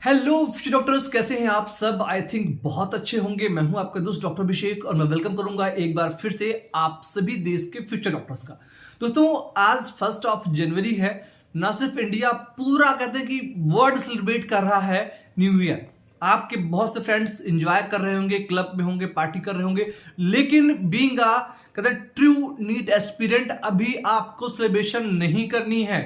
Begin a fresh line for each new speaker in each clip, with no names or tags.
Hello future doctors, कैसे हैं आप सब। आई थिंक बहुत अच्छे होंगे। मैं हूं आपका दोस्त डॉक्टर अभिषेक और मैं वेलकम करूंगा एक बार फिर से आप सभी देश के फ्यूचर डॉक्टर्स का। दोस्तों, आज 1 जनवरी है। ना सिर्फ इंडिया, पूरा कहते हैं कि वर्ल्ड सेलिब्रेट कर रहा है न्यू ईयर। आपके बहुत से फ्रेंड्स एंजॉय कर रहे होंगे, क्लब में होंगे, पार्टी कर रहे होंगे, लेकिन बीइंग अ कहते हैं ट्रू नीट एस्पिरेंट अभी आपको सेलिब्रेशन नहीं करनी है,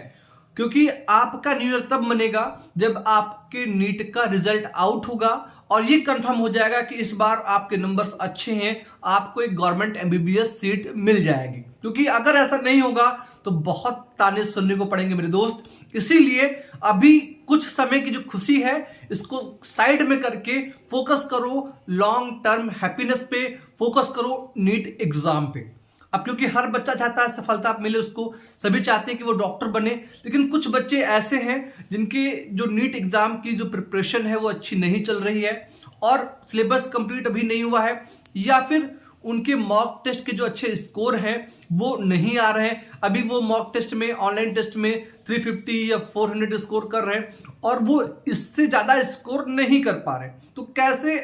क्योंकि आपका न्यू ईयर तब मनेगा जब आपके नीट का रिजल्ट आउट होगा और ये कंफर्म हो जाएगा कि इस बार आपके नंबर्स अच्छे हैं, आपको एक गवर्नमेंट एमबीबीएस सीट मिल जाएगी। क्योंकि अगर ऐसा नहीं होगा तो बहुत ताने सुनने को पड़ेंगे मेरे दोस्त। इसीलिए अभी कुछ समय की जो खुशी है इसको साइड में करके फोकस करो लॉन्ग टर्म हैप्पीनेस पे, फोकस करो नीट एग्जाम पे। अब क्योंकि हर बच्चा चाहता है सफलता मिले उसको, सभी चाहते हैं कि वो डॉक्टर बने, लेकिन कुछ बच्चे ऐसे हैं जिनके जो नीट एग्जाम की जो प्रिपरेशन है वो अच्छी नहीं चल रही है और सिलेबस कंप्लीट अभी नहीं हुआ है, या फिर उनके मॉक टेस्ट के जो अच्छे स्कोर हैं वो नहीं आ रहे हैं। अभी वो मॉक टेस्ट में, ऑनलाइन टेस्ट में 350 या 400 स्कोर कर रहे हैं और वो इससे ज्यादा स्कोर नहीं कर पा रहे। तो कैसे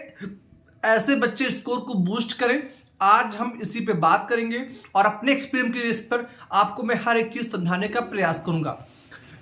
ऐसे बच्चे स्कोर को बूस्ट करें, आज हम इसी पे बात करेंगे और अपने एक्सपीरियंस के बेस पर आपको मैं हर एक चीज समझाने का प्रयास करूंगा।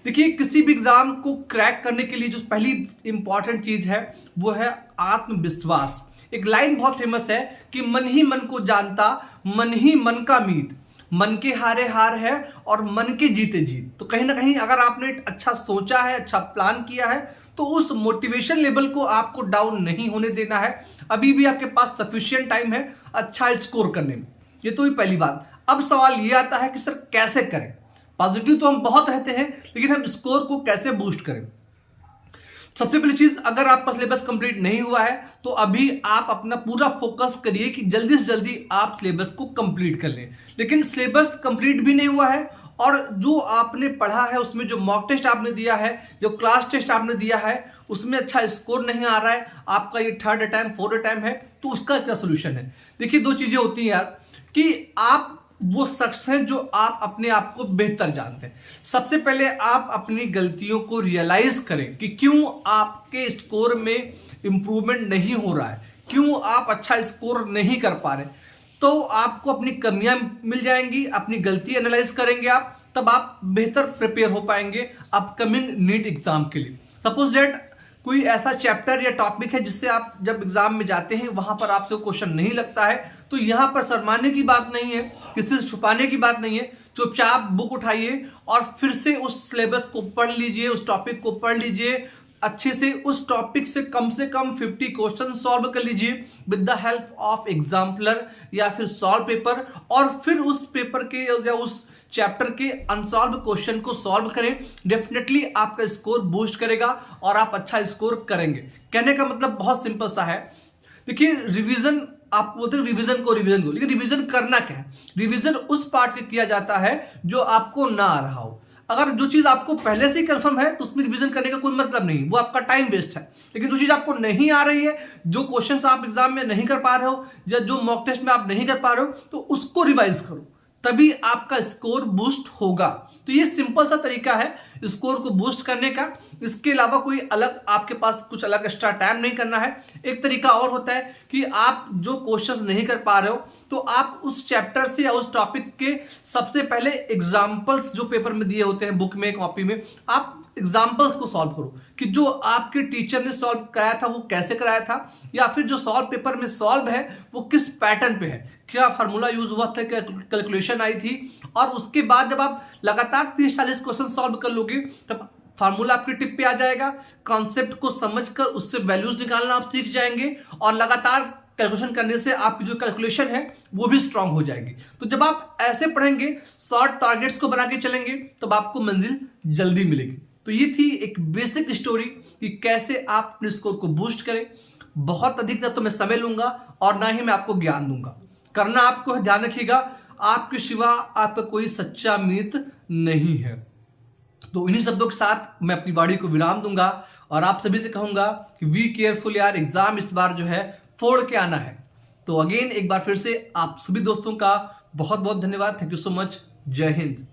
देखिए, किसी भी एग्जाम को क्रैक करने के लिए जो पहली इंपॉर्टेंट चीज है वो है आत्मविश्वास। एक लाइन बहुत फेमस है कि मन ही मन को जानता, मन ही मन का मीत, मन के हारे हार है और मन के जीते जीत। तो कहीं ना कहीं अगर आपने अच्छा सोचा है, अच्छा प्लान किया है, तो उस मोटिवेशन लेवल को आपको डाउन नहीं होने देना है। अभी भी आपके पास सफिशिएंट टाइम है अच्छा स्कोर करने में। ये तो ही पहली बात। अब सवाल ये आता है कि सर कैसे करें। पॉजिटिव तो हम बहुत रहते हैं, लेकिन हम स्कोर को कैसे बूस्ट करें। सबसे पहली चीज, अगर आपका सिलेबस कंप्लीट नहीं हुआ है तो अभी आप अपना पूरा फोकस करिए कि जल्दी से जल्दी आप सिलेबस को कंप्लीट कर लें। लेकिन सिलेबस कंप्लीट भी नहीं हुआ है और जो आपने पढ़ा है उसमें जो मॉक टेस्ट आपने दिया है, जो क्लास टेस्ट आपने दिया है, उसमें अच्छा स्कोर नहीं आ रहा है, आपका ये 3rd अटैम्प्ट 4th अटैम्प्ट है, तो उसका क्या सोल्यूशन है। देखिए, दो चीजें होती हैं यार, कि आप वो शख्स हैं जो आप अपने आप को बेहतर जानते हैं। सबसे पहले आप अपनी गलतियों को रियलाइज करें कि क्यों आपके स्कोर में इंप्रूवमेंट नहीं हो रहा है, क्यों आप अच्छा स्कोर नहीं कर पा रहे। तो आपको अपनी कमियां मिल जाएंगी, अपनी गलती एनालाइज करेंगे आप, तब आप बेहतर प्रिपेयर हो पाएंगे अपकमिंग नीट एग्जाम के लिए। सपोज दैट कोई ऐसा चैप्टर या टॉपिक है जिससे आप जब एग्जाम में जाते हैं वहां पर आपसे क्वेश्चन नहीं लगता है, तो यहां पर शर्माने की बात नहीं है, किसी से छुपाने की बात नहीं है। चुपचाप बुक उठाइए और फिर से उस सिलेबस को पढ़ लीजिए, उस टॉपिक को पढ़ लीजिए अच्छे से। उस टॉपिक से कम 50 क्वेश्चन सॉल्व कर लीजिए with the help of exemplar या फिर सॉल्व पेपर, और फिर उस पेपर के या उस चैप्टर के अनसॉल्व क्वेश्चन को सॉल्व करें। डेफिनेटली आपका स्कोर बूस्ट करेगा और आप अच्छा स्कोर करेंगे। कहने का मतलब बहुत सिंपल सा है। देखिए, रिवीजन, आप बोलते हैं रिवीजन को, लेकिन रिवीजन करना क्या है। रिवीजन उस पार्ट का किया जाता है जो आपको ना आ रहा हो। अगर जो चीज आपको पहले से ही कंफर्म है तो उसमें रिवीजन करने का कोई मतलब नहीं, वो आपका टाइम वेस्ट है। लेकिन जो चीज आपको नहीं आ रही है, जो क्वेश्चंस आप एग्जाम में नहीं कर पा रहे हो या जो मॉक टेस्ट में आप नहीं कर पा रहे हो, तो उसको रिवाइज करो, तभी आपका स्कोर बूस्ट होगा। तो ये सिंपल सा तरीका है स्कोर को बूस्ट करने का। इसके अलावा कोई अलग आपके पास कुछ अलग एक्स्ट्रा टाइम नहीं करना है। एक तरीका और होता है कि आप जो क्वेश्चंस नहीं कर पा रहे हो तो आप उस चैप्टर से या उस टॉपिक के सबसे पहले एग्जांपल्स जो पेपर में दिए होते हैं, बुक में, कॉपी में, आप एग्जाम्पल्स को सॉल्व करो कि जो आपके टीचर ने सॉल्व कराया था वो कैसे कराया था, या फिर जो सॉल्व पेपर में सॉल्व है वो किस पैटर्न पे है, क्या फार्मूला यूज हुआ था, क्या कैलकुलेशन आई थी। और उसके बाद जब आप लगातार 30-40 क्वेश्चन सॉल्व कर लोगे तब फार्मूला आपकी टिप पे आ जाएगा। कॉन्सेप्ट को समझकर उससे वैल्यूज निकालना आप सीख जाएंगे और लगातार कैलकुलेशन करने से आपकी जो कैलकुलेशन है वो भी स्ट्रांग हो जाएगी। तो जब आप ऐसे पढ़ेंगे, शॉर्ट टारगेट्स को बना के चलेंगे, तब आपको मंजिल जल्दी मिलेगी। तो ये थी एक बेसिक स्टोरी कि कैसे आप अपने स्कोर को बूस्ट करें। बहुत अधिक ना तो मैं समय लूंगा और ना ही मैं आपको ज्ञान दूंगा। करना आपको है, ध्यान रखिएगा, आपके सिवा आपका कोई सच्चा मित्र नहीं है। तो इन्हीं शब्दों के साथ मैं अपनी वाणी को विराम दूंगा और आप सभी से कहूंगा कि बी केयरफुल यार, एग्जाम इस बार जो है फोड़ के आना है। तो अगेन एक बार फिर से आप सभी दोस्तों का बहुत बहुत धन्यवाद। Thank you so much. जय हिंद।